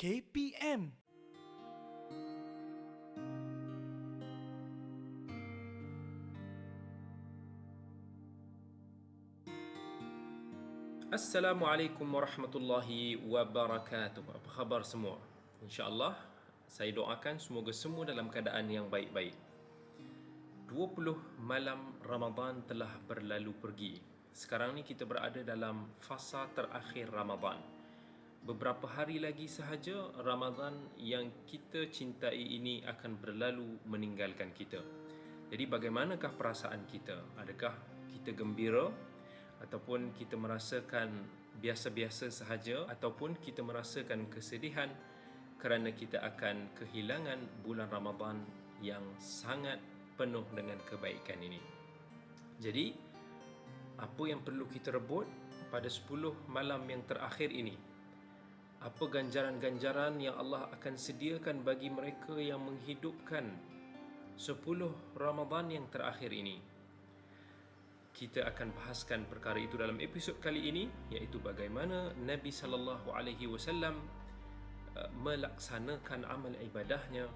KPM. Assalamualaikum warahmatullahi wabarakatuh. Apa khabar semua? InsyaAllah, saya doakan semoga semua dalam keadaan yang baik-baik. 20 malam Ramadan telah berlalu pergi. Sekarang ni kita berada dalam fasa terakhir Ramadan. Beberapa hari lagi sahaja Ramadan yang kita cintai ini akan berlalu meninggalkan kita. Jadi bagaimanakah perasaan kita? Adakah kita gembira? Ataupun kita merasakan biasa-biasa sahaja, ataupun kita merasakan kesedihan kerana kita akan kehilangan bulan Ramadan yang sangat penuh dengan kebaikan ini. Jadi, apa yang perlu kita rebut pada 10 malam yang terakhir ini? Apa ganjaran-ganjaran yang Allah akan sediakan bagi mereka yang menghidupkan 10 Ramadan yang terakhir ini? Kita akan bahaskan perkara itu dalam episod kali ini, iaitu bagaimana Nabi sallallahu alaihi wasallam melaksanakan amal ibadahnya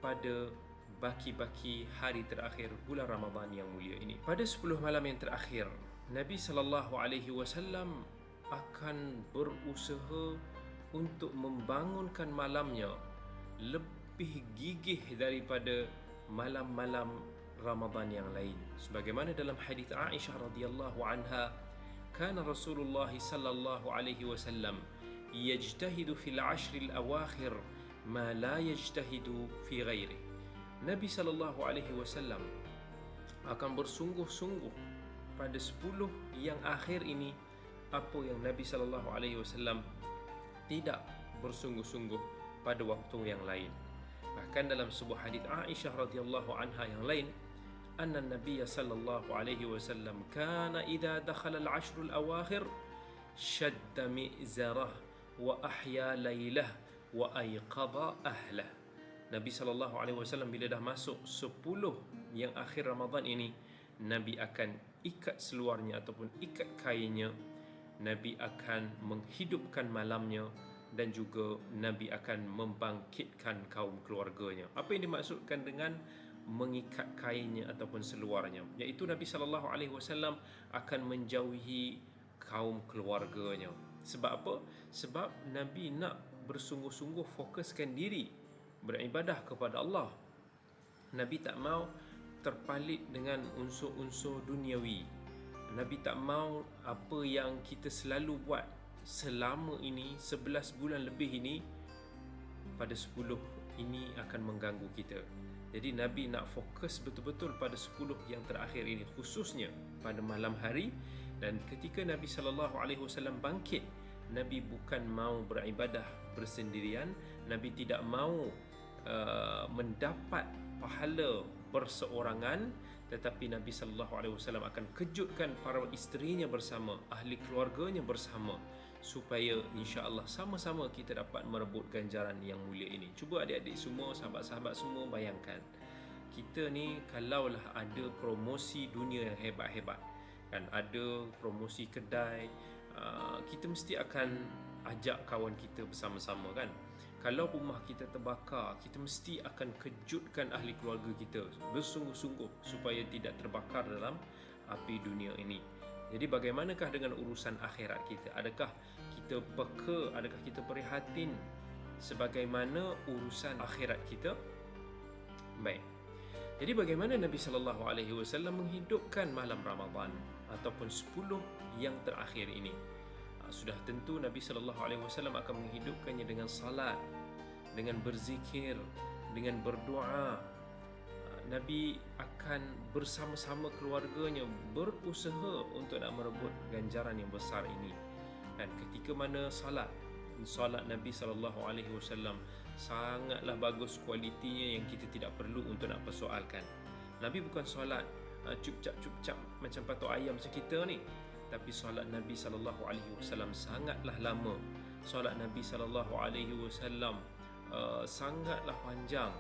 pada baki-baki hari terakhir bulan Ramadan yang mulia ini. Pada 10 malam yang terakhir, Nabi sallallahu alaihi wasallam akan berusaha untuk membangunkan malamnya lebih gigih daripada malam-malam Ramadan yang lain. Sebagaimana dalam hadis Aisyah radhiyallahu anha, kana Rasulullah sallallahu alaihi wasallam yajtahidu fil ashr al awakhir ma la yajtahidu fi ghairi. Nabi sallallahu alaihi wasallam akan bersungguh-sungguh pada 10 yang akhir ini apa yang Nabi sallallahu alaihi wasallam tidak bersungguh-sungguh pada waktu yang lain. Bahkan dalam sebuah hadis Aisyah radhiyallahu anha yang lain, anna Nabi sallallahu alaihi wasallam kana idza dakhala al-ashr al-awakhir shadda mi'zarah wa ahya laylah wa ayqadha ahlah. Nabi sallallahu alaihi wasallam bila dah masuk 10 yang akhir Ramadan ini, Nabi akan ikat seluarnya ataupun ikat kainnya. Nabi akan menghidupkan malamnya dan juga Nabi akan membangkitkan kaum keluarganya. Apa yang dimaksudkan dengan mengikat kainnya ataupun seluarnya? Iaitu Nabi sallallahu alaihi wasallam akan menjauhi kaum keluarganya. Sebab apa? Sebab Nabi nak bersungguh-sungguh fokuskan diri beribadah kepada Allah. Nabi tak mau terpalit dengan unsur-unsur duniawi. Nabi tak mau apa yang kita selalu buat selama ini, 11 bulan lebih ini, pada 10 ini akan mengganggu kita. Jadi Nabi nak fokus betul-betul pada 10 yang terakhir ini, khususnya pada malam hari. Dan ketika Nabi SAW bangkit, Nabi bukan mau beribadah bersendirian. Nabi tidak mau mendapat pahala berseorangan, tetapi Nabi SAW akan kejutkan para isterinya bersama, ahli keluarganya bersama, supaya insya-Allah sama-sama kita dapat merebut ganjaran yang mulia ini. Cuba adik-adik semua, sahabat-sahabat semua bayangkan, kita ni kalaulah ada promosi dunia yang hebat-hebat, kan, ada promosi kedai, kita mesti akan ajak kawan kita bersama-sama, kan. Kalau rumah kita terbakar, kita mesti akan kejutkan ahli keluarga kita bersungguh-sungguh supaya tidak terbakar dalam api dunia ini. Jadi bagaimanakah dengan urusan akhirat kita? Adakah kita peka? Adakah kita prihatin sebagaimana urusan akhirat kita? Baik. Jadi bagaimana Nabi sallallahu alaihi wasallam menghidupkan malam Ramadan ataupun 10 yang terakhir ini? Sudah tentu Nabi sallallahu alaihi wasallam akan menghidupkannya dengan salat, dengan berzikir, dengan berdoa. Nabi akan bersama-sama keluarganya berusaha untuk nak merebut ganjaran yang besar ini. Dan ketika mana salat Nabi sallallahu alaihi wasallam sangatlah bagus kualitinya yang kita tidak perlu untuk nak persoalkan. Nabi bukan solat cup-cap macam patok ayam macam kita ni, tapi solat Nabi sallallahu alaihi wasallam sangatlah lama. Solat Nabi sallallahu alaihi wasallam sangatlah panjang,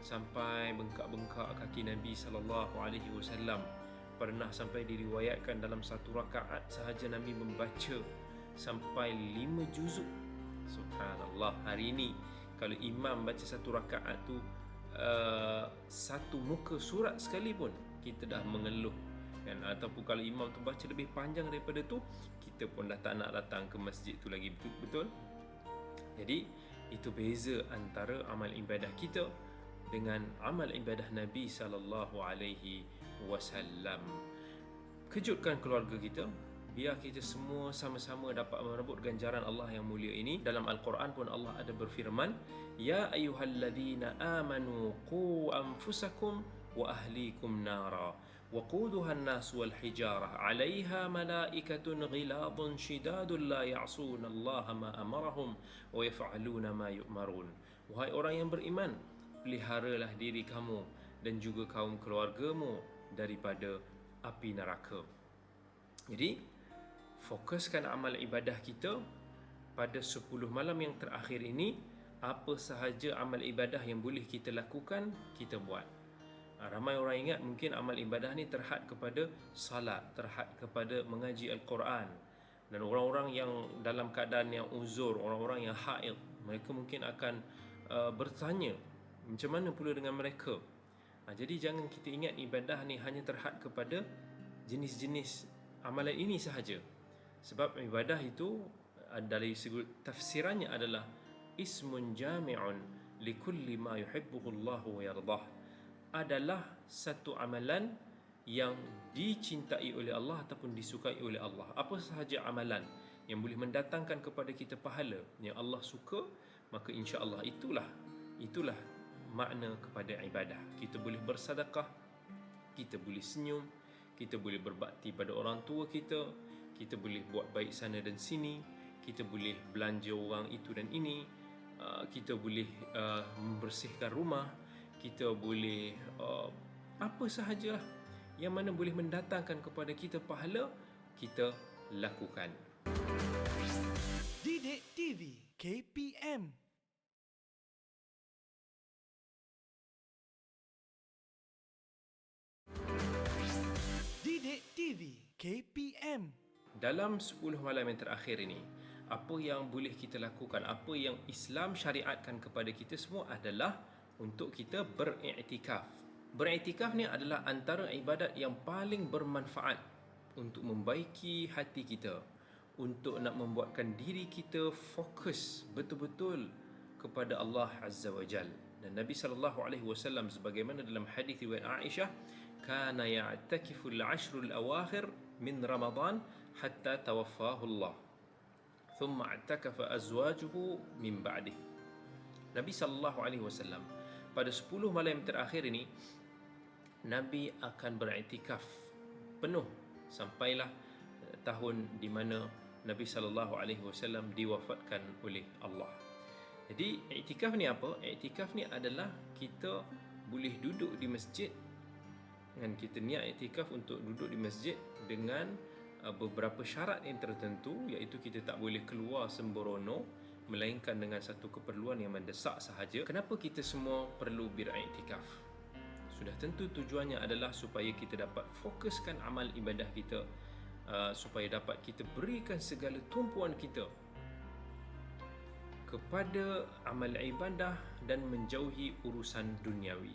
sampai bengkak-bengkak kaki Nabi sallallahu alaihi wasallam. Pernah sampai diriwayatkan dalam satu rakaat sahaja Nabi membaca sampai 5 juzuk Subhanallah, hari ini kalau imam baca satu rakaat tu satu muka surat sekalipun, kita dah mengeluh kan? Ataupun kalau imam tu baca lebih panjang daripada tu, kita pun dah tak nak datang ke masjid tu lagi. Betul? Jadi itu beza antara amal ibadah kita dengan amal ibadah Nabi sallallahu alaihi wasallam. Kejutkan keluarga kita, biar kita semua sama-sama dapat merebut ganjaran Allah yang mulia ini. Dalam Al-Quran pun Allah ada berfirman, Ya ayyuhalladzina amanu qu anfusakum wa ahlikum nara وقودها الناس والحجارة عليها ملائكة غلاظ شداد لا يعصون الله ما أمرهم ويفعلون ما يؤمرون. Wahai orang yang beriman, peliharalah diri kamu dan juga kaum keluargamu daripada api neraka. Jadi fokuskan amal ibadah kita pada 10 malam yang terakhir ini. Apa sahaja amal ibadah yang boleh kita lakukan, kita buat. Ramai orang ingat mungkin amal ibadah ni terhad kepada salat, terhad kepada mengaji Al-Quran. Dan orang-orang yang dalam keadaan yang uzur, orang-orang yang haid, mereka mungkin akan bertanya, macam mana pula dengan mereka? Jadi jangan kita ingat ibadah ni hanya terhad kepada jenis-jenis amalan ini sahaja. Sebab ibadah itu dari segi tafsirannya adalah ismun jami'un likulli ma yuhibbuhu Allah wa yardah. Adalah satu amalan yang dicintai oleh Allah ataupun disukai oleh Allah. Apa sahaja amalan yang boleh mendatangkan kepada kita pahala yang Allah suka, maka insya-Allah itulah makna kepada ibadah. Kita boleh bersedekah, kita boleh senyum, kita boleh berbakti pada orang tua kita, kita boleh buat baik sana dan sini, kita boleh belanja orang itu dan ini, kita boleh membersihkan rumah, kita boleh apa sahajalah yang mana boleh mendatangkan kepada kita pahala, kita lakukan. Didik TV KPM. Didik TV KPM. Dalam 10 malam yang terakhir ini, apa yang boleh kita lakukan, apa yang Islam syariatkan kepada kita semua adalah untuk kita beriktikaf. Beriktikaf ni adalah antara ibadat yang paling bermanfaat untuk membaiki hati kita, untuk nak membuatkan diri kita fokus betul-betul kepada Allah Azza wa Jal. Dan Nabi SAW sebagaimana dalam hadis riwayat Aisyah, kana ya'takifu al-'ashr al-awakhir min Ramadan hatta tawaffahu Allah. Thumma i'takafa azwajuhu min ba'dih. Nabi SAW pada 10 malam terakhir ini, Nabi akan beriktikaf penuh sampailah tahun di mana Nabi SAW diwafatkan oleh Allah. Jadi iktikaf ni apa? Iktikaf ni adalah kita boleh duduk di masjid, dan kita niat iktikaf untuk duduk di masjid dengan beberapa syarat yang tertentu, iaitu kita tak boleh keluar sembrono melainkan dengan satu keperluan yang mendesak sahaja. Kenapa kita semua perlu beriktikaf? Sudah tentu tujuannya adalah supaya kita dapat fokuskan amal ibadah kita, supaya dapat kita berikan segala tumpuan kita kepada amal ibadah dan menjauhi urusan duniawi.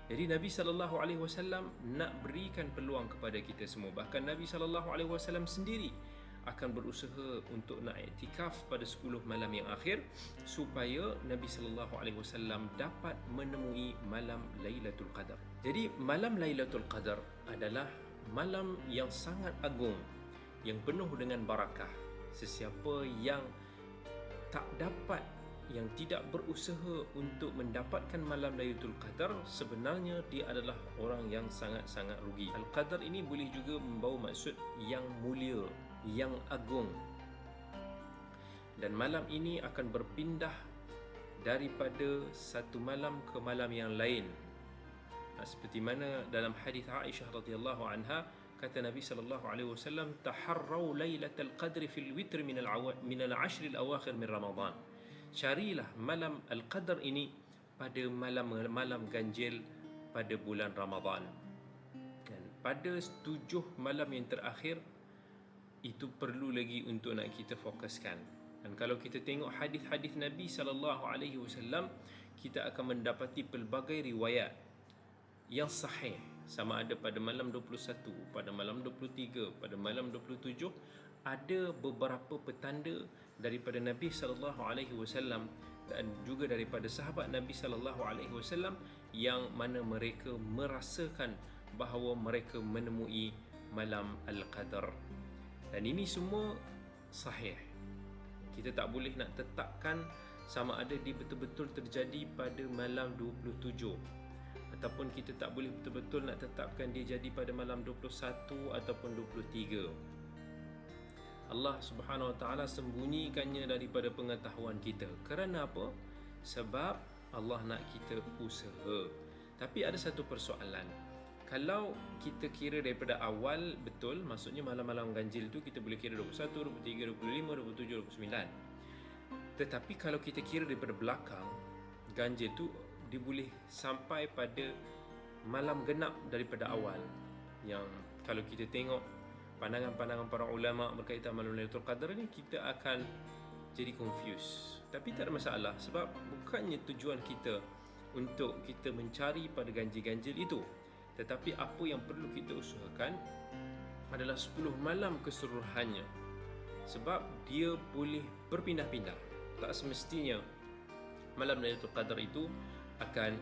Jadi Nabi SAW nak berikan peluang kepada kita semua. Bahkan Nabi SAW sendiri akan berusaha untuk nak iktikaf pada 10 malam yang akhir, supaya Nabi SAW dapat menemui malam Lailatul Qadar. Jadi malam Lailatul Qadar adalah malam yang sangat agung, yang penuh dengan barakah. Sesiapa yang tak dapat, yang tidak berusaha untuk mendapatkan malam Lailatul Qadar, sebenarnya dia adalah orang yang sangat-sangat rugi. Al-Qadar ini boleh juga membawa maksud yang mulia, yang agung. Dan malam ini akan berpindah daripada satu malam ke malam yang lain. Seperti mana dalam hadis Aisyah radhiyallahu anha, kata Nabi sallallahu alaihi wasallam, taharrau lailatul qadri fil witr min al-ashr al-awakhir min Ramadan. Carilah malam al-qadar ini pada malam ganjil pada bulan Ramadan. Dan pada 7 malam yang terakhir itu perlu lagi untuk nak kita fokuskan. Dan kalau kita tengok hadis-hadis Nabi SAW, kita akan mendapati pelbagai riwayat yang sahih, sama ada pada malam 21, pada malam 23, pada malam 27, ada beberapa petanda daripada Nabi SAW dan juga daripada sahabat Nabi SAW yang mana mereka merasakan bahawa mereka menemui malam Al-Qadar. Dan ini semua sahih. Kita tak boleh nak tetapkan sama ada dia betul-betul terjadi pada malam 27, ataupun kita tak boleh betul-betul nak tetapkan dia jadi pada malam 21 ataupun 23. Allah Subhanahu Wa Taala sembunyikannya daripada pengetahuan kita. Kerana apa? Sebab Allah nak kita usaha. Tapi ada satu persoalan. Kalau kita kira daripada awal betul, maksudnya malam-malam ganjil tu kita boleh kira 21, 23, 25, 27, 29. Tetapi kalau kita kira daripada belakang, ganjil tu dia boleh sampai pada malam genap daripada awal. Yang kalau kita tengok pandangan-pandangan para ulama berkaitan malam Lailatul Qadar ni, kita akan jadi confused. Tapi tak ada masalah, sebab bukannya tujuan kita untuk kita mencari pada ganjil-ganjil itu. Tetapi apa yang perlu kita usahakan adalah 10 malam keseluruhannya. Sebab dia boleh berpindah-pindah. Tak semestinya malam Lailatul Qadar itu akan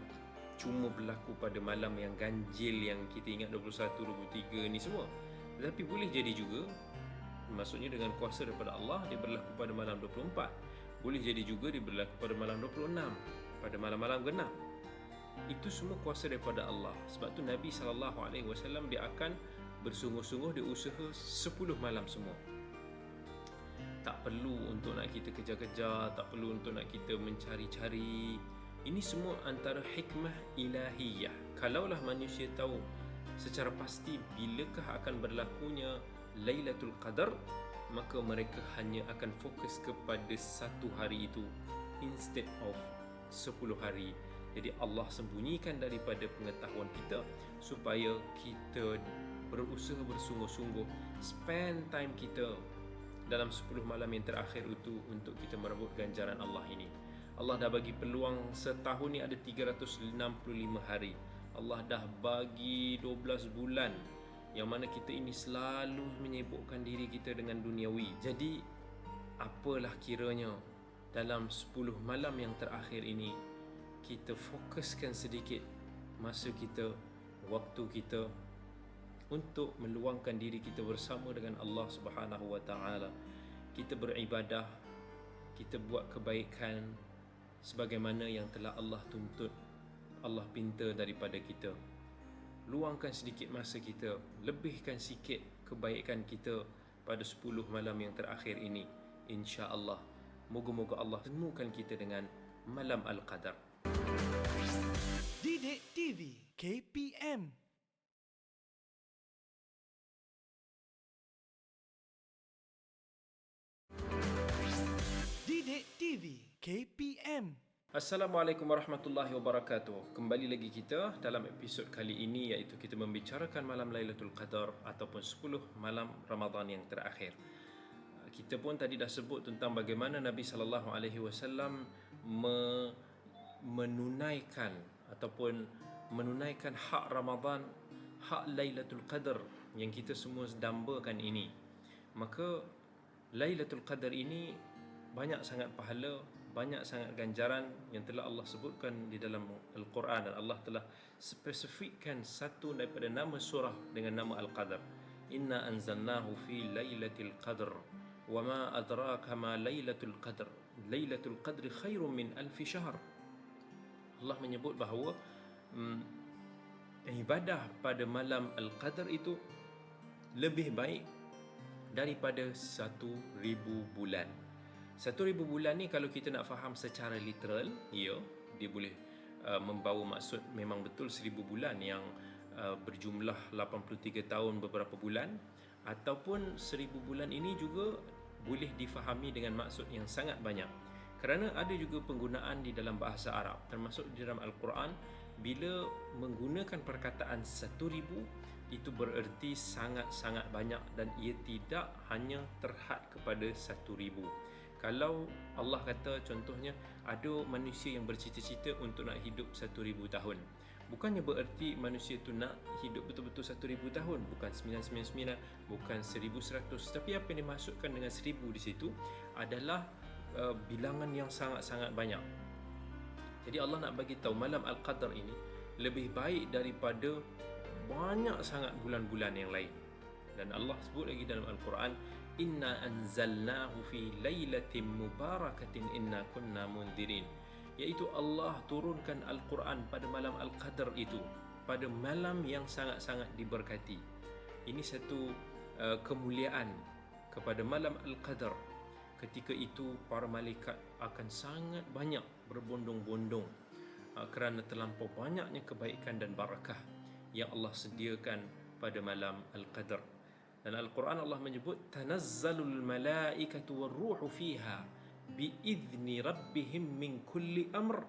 cuma berlaku pada malam yang ganjil yang kita ingat 21, 23 ni semua. Tetapi boleh jadi juga, maksudnya dengan kuasa daripada Allah, dia berlaku pada malam 24. Boleh jadi juga dia berlaku pada malam 26, pada malam-malam genap. Itu semua kuasa daripada Allah. Sebab tu Nabi SAW dia akan bersungguh-sungguh, dia usaha 10 malam semua. Tak perlu untuk nak kita kejar-kejar, tak perlu untuk nak kita mencari-cari. Ini semua antara hikmah ilahiyah. Kalaulah manusia tahu secara pasti bilakah akan berlakunya Lailatul Qadar, maka mereka hanya akan fokus kepada satu hari itu instead of 10 hari. Jadi Allah sembunyikan daripada pengetahuan kita supaya kita berusaha bersungguh-sungguh spend time kita dalam 10 malam yang terakhir itu untuk kita merebut ganjaran Allah ini. Allah dah bagi peluang setahun ni ada 365 hari. Allah dah bagi 12 bulan yang mana kita ini selalu menyibukkan diri kita dengan duniawi. Jadi apalah kiranya dalam 10 malam yang terakhir ini kita fokuskan sedikit masa kita, waktu kita untuk meluangkan diri kita bersama dengan Allah Subhanahu Wa Taala. Kita beribadah, kita buat kebaikan sebagaimana yang telah Allah tuntut, Allah pinta daripada kita. Luangkan sedikit masa kita, lebihkan sikit kebaikan kita pada 10 malam yang terakhir ini. Insya-Allah, moga-moga Allah temukan kita dengan malam Al-Qadar. Didik TV KPM. Didik TV KPM. Assalamualaikum warahmatullahi wabarakatuh. Kembali lagi kita dalam episod kali ini, iaitu kita membicarakan malam Lailatul Qadar ataupun 10 malam Ramadan yang terakhir. Kita pun tadi dah sebut tentang bagaimana Nabi SAW menunaikan ataupun menunaikan hak Ramadan, hak Lailatul Qadar yang kita semua dambakan ini. Maka Lailatul Qadar ini banyak sangat pahala, banyak sangat ganjaran yang telah Allah sebutkan di dalam Al-Quran, dan Allah telah spesifikkan satu daripada nama surah dengan nama Al-Qadar. Inna anzalnahu fi lailatul qadr wa ma adraka ma lailatul qadr. Lailatul qadri khairun min alfi syahr. Allah menyebut bahawa ibadah pada malam Al-Qadar itu lebih baik daripada 1,000 bulan. 1,000 bulan ni kalau kita nak faham secara literal, ya, dia boleh membawa maksud memang betul 1,000 bulan yang berjumlah 83 tahun beberapa bulan, ataupun 1,000 bulan ini juga boleh difahami dengan maksud yang sangat banyak. Kerana ada juga penggunaan di dalam bahasa Arab, termasuk di dalam Al-Quran, bila menggunakan perkataan 1,000, itu bererti sangat-sangat banyak dan ia tidak hanya terhad kepada 1,000. Kalau Allah kata contohnya ada manusia yang bercita-cita untuk nak hidup 1000 tahun, bukannya bererti manusia tu nak hidup betul-betul 1000 tahun, bukan 999, bukan 1100, tapi apa yang dimaksudkan dengan 1000 di situ adalah bilangan yang sangat-sangat banyak. Jadi Allah nak bagi tahu malam Al-Qadar ini lebih baik daripada banyak sangat bulan-bulan yang lain. Dan Allah sebut lagi dalam Al-Quran, inna anzalnahu fi lailatin mubarakatin inna kunna mundirin, iaitu Allah turunkan Al-Quran pada malam Al-Qadar itu, pada malam yang sangat-sangat diberkati. Ini satu kemuliaan kepada malam Al-Qadar. Ketika itu para malaikat akan sangat banyak berbondong-bondong kerana terlampau banyaknya kebaikan dan barakah yang Allah sediakan pada malam Al-Qadar. Dan Al-Quran Allah menyebut tanazzalul malaikatu warruhu fiha biizni rabbihim min kulli amr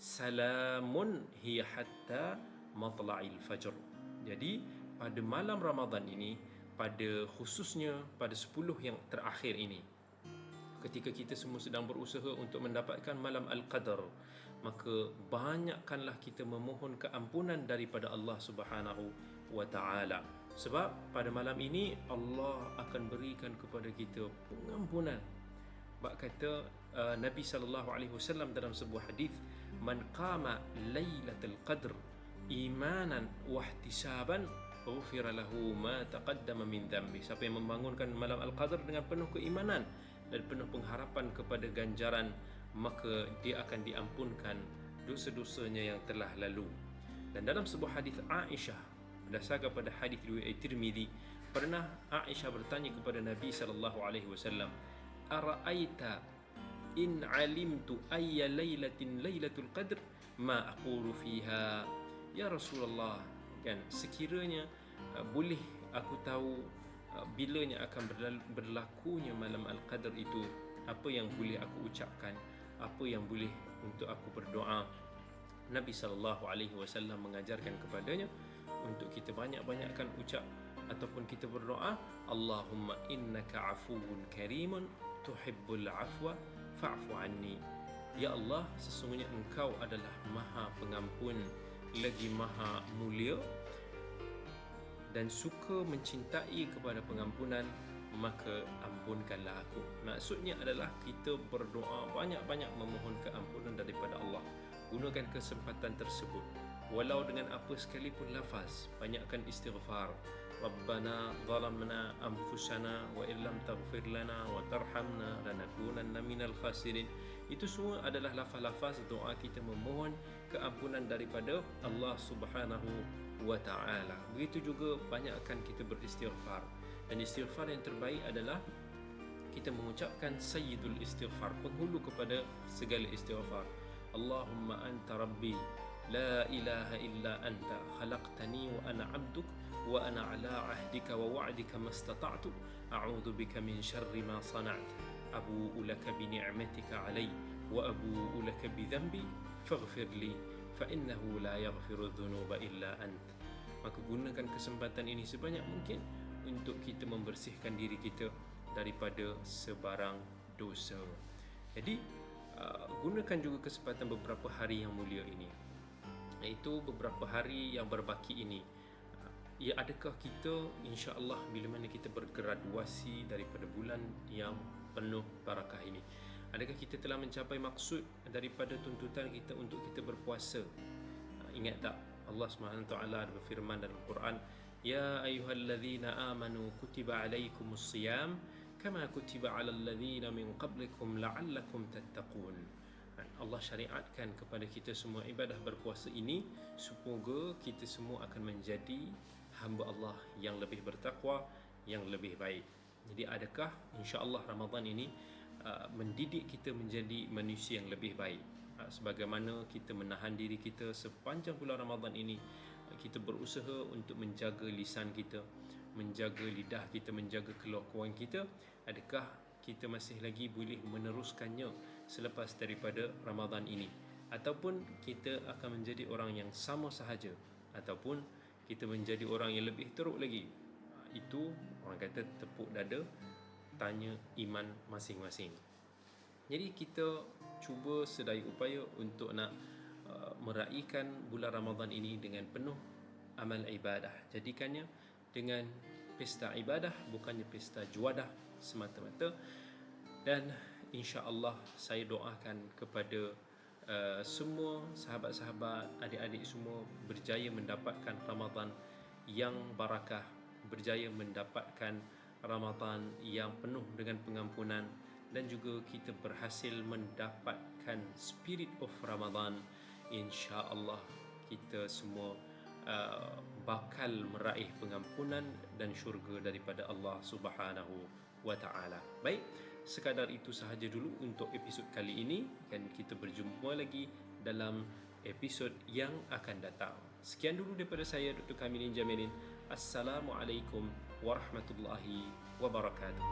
salamun hiya hatta matla'il fajr. Jadi pada malam Ramadan ini, pada khususnya pada 10 yang terakhir ini, ketika kita semua sedang berusaha untuk mendapatkan malam Al-Qadar, maka banyakkanlah kita memohon keampunan daripada Allah Subhanahu wa Ta'ala. Sebab pada malam ini Allah akan berikan kepada kita pengampunan. Bab kata Nabi SAW dalam sebuah hadis, man qama lailatul qadr imanan wa ihtisaban ghufira lahu ma taqaddama min dhanbi. Siapa yang membangunkan malam Al-Qadar dengan penuh keimanan dan penuh pengharapan kepada ganjaran, maka dia akan diampunkan dosa-dosanya yang telah lalu. Dan dalam sebuah hadis Aisyah, berdasarkan pada hadis riwayat Tirmizi, pernah Aisyah bertanya kepada Nabi SAW, ara'aita in alimtu ayya lailatin lailatul qadr ma aqulu fiha, ya Rasulullah, kan, sekiranya boleh aku tahu bilanya akan berlakunya malam Al-Qadar itu, apa yang boleh aku ucapkan, apa yang boleh untuk aku berdoa. Nabi SAW mengajarkan kepadanya untuk kita banyak-banyakkan ucap ataupun kita berdoa, Allahumma innaka afuwun karimun tuhibbul afwa fa'fu anni. Ya Allah, sesungguhnya engkau adalah maha pengampun lagi maha mulia dan suka mencintai kepada pengampunan, maka ampunkanlah aku. Maksudnya adalah kita berdoa banyak-banyak memohon keampunan daripada Allah. Gunakan kesempatan tersebut walau dengan apa sekalipun lafaz. Banyakkan istighfar. Rabbana zalamna anfusana wa illam taghfir lana wa tarhamna lanakunanna minal khasirin. Itu semua adalah lafaz-lafaz doa kita memohon keampunan daripada Allah Subhanahu wa Ta'ala. Begitu juga banyakkan kita beristighfar. Dan istighfar yang terbaik adalah kita mengucapkan sayyidul istighfar, penghulu kepada segala istighfar. Allahumma anta rabbi la ilaha illa anta khalaqtani wa ana abduk wa ana ala ahdika wa wa'dika mastata'tu a'udzu bika min syarri ma sana'tu abu'u laka bi ni'matika alai wa abu'u laka bi dhanbi faghfir li fa innahu la yaghfiru dhunuba illa ant. Maka gunakan kesempatan ini sebanyak mungkin untuk kita membersihkan diri kita daripada sebarang dosa. Jadi gunakan juga kesempatan beberapa hari yang mulia ini, iaitu beberapa hari yang berbaki ini. Ya, adakah kita insya-Allah bila mana kita bergraduasi daripada bulan yang penuh barakah ini, adakah kita telah mencapai maksud daripada tuntutan kita untuk kita berpuasa? Ingat tak Allah Subhanahu taala berfirman dalam Al-Quran, ya ayyuhallazina amanu kutiba alaikumus siyam kama kutiba alal ladzina min qablikum la'allakum tattaqun. Allah syariatkan kepada kita semua ibadah berpuasa ini semoga kita semua akan menjadi hamba Allah yang lebih bertakwa, yang lebih baik. Jadi adakah insya-Allah Ramadan ini mendidik kita menjadi manusia yang lebih baik? Sebagaimana kita menahan diri kita sepanjang bulan Ramadan ini, kita berusaha untuk menjaga lisan kita, menjaga lidah kita, menjaga kelakuan kita. Adakah kita masih lagi boleh meneruskannya selepas daripada Ramadan ini, ataupun kita akan menjadi orang yang sama sahaja, ataupun kita menjadi orang yang lebih teruk lagi? Itu orang kata tepuk dada, tanya iman masing-masing. Jadi kita cuba sedaya upaya untuk nak meraihkan bulan Ramadan ini dengan penuh amal ibadah. Jadikannya dengan pesta ibadah, bukannya pesta juadah semata-mata. Dan insya-Allah saya doakan kepada semua sahabat-sahabat, adik-adik semua berjaya mendapatkan Ramadan yang barakah, berjaya mendapatkan Ramadan yang penuh dengan pengampunan, dan juga kita berhasil mendapatkan spirit of Ramadan. Insya-Allah kita semua bakal meraih pengampunan dan syurga daripada Allah Subhanahu wa taala. Baik, sekadar itu sahaja dulu untuk episod kali ini, dan kita berjumpa lagi dalam episod yang akan datang. Sekian dulu daripada saya, Dr. Kamilin Jamilin. Assalamualaikum warahmatullahi wabarakatuh.